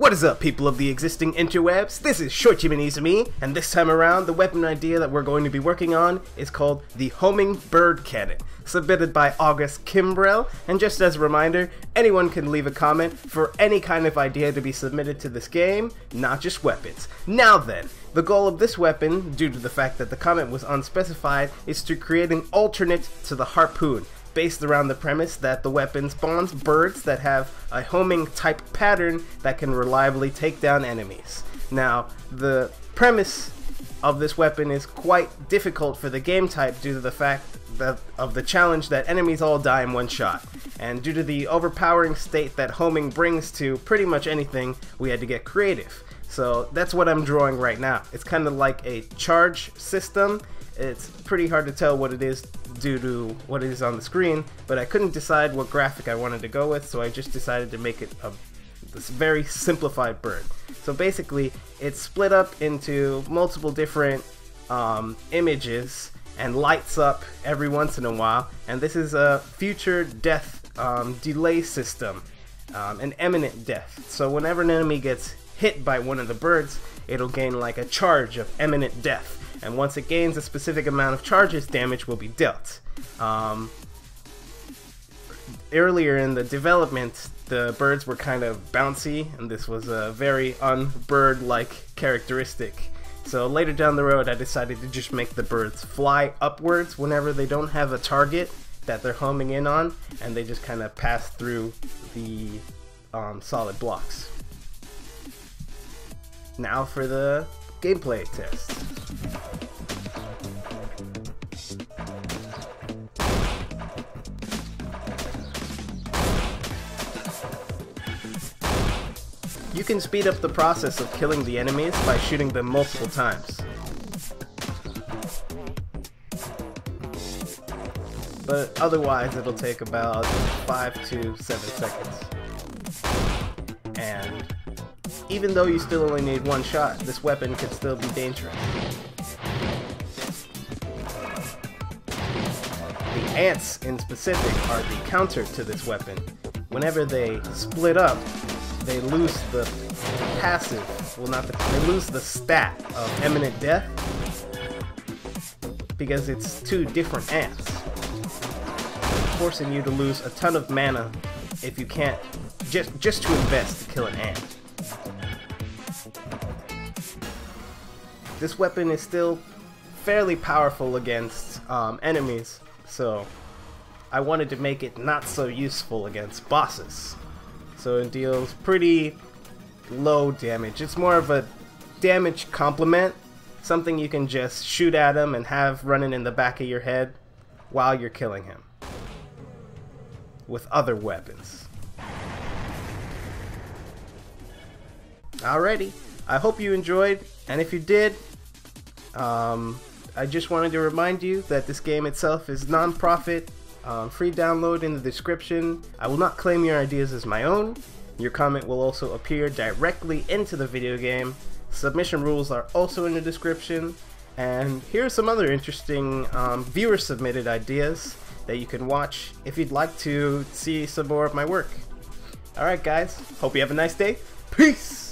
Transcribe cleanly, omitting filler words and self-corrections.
What is up, people of the existing interwebs? This is Short Jiminizumi, and this time around, the weapon idea that we're going to be working on is called the Homing Bird Cannon, submitted by August Kimbrell. And just as a reminder, anyone can leave a comment for any kind of idea to be submitted to this game, not just weapons. Now then, the goal of this weapon, due to the fact that the comment was unspecified, is to create an alternate to the harpoon, based around the premise that the weapon spawns birds that have a homing type pattern that can reliably take down enemies. Now, the premise of this weapon is quite difficult for the game type due to the fact of the challenge that enemies all die in one shot. And due to the overpowering state that homing brings to pretty much anything, we had to get creative. So that's what I'm drawing right now. It's kind of like a charge system. It's pretty hard to tell what it is due to what is on the screen, but I couldn't decide what graphic I wanted to go with, so I just decided to make it this very simplified bird. So basically, it's split up into multiple different images and lights up every once in a while, and this is a future death delay system, an imminent death. So whenever an enemy gets hit by one of the birds, it'll gain like a charge of imminent death. And once it gains a specific amount of charges, damage will be dealt. Earlier in the development, the birds were kind of bouncy, and this was a very un-bird-like characteristic. So later down the road, I decided to just make the birds fly upwards whenever they don't have a target that they're homing in on, and they just kind of pass through the solid blocks. Now for the gameplay test. You can speed up the process of killing the enemies by shooting them multiple times. But otherwise it'll take about 5 to 7 seconds. And even though you still only need one shot, this weapon can still be dangerous. The ants in specific are the counter to this weapon. Whenever they split up, they lose the passive, they lose the stat of imminent death because it's two different ants, forcing you to lose a ton of mana if you can't, just to invest to kill an ant. This weapon is still fairly powerful against enemies, so I wanted to make it not so useful against bosses. So it deals pretty low damage. It's more of a damage complement, something you can just shoot at him and have running in the back of your head while you're killing him with other weapons. Alrighty, I hope you enjoyed, and if you did, I just wanted to remind you that this game itself is non-profit. Free download in the description. I will not claim your ideas as my own. Your comment will also appear directly into the video game. Submission rules are also in the description. And here are some other interesting viewer submitted ideas that you can watch if you'd like to see some more of my work. Alright guys, hope you have a nice day. Peace!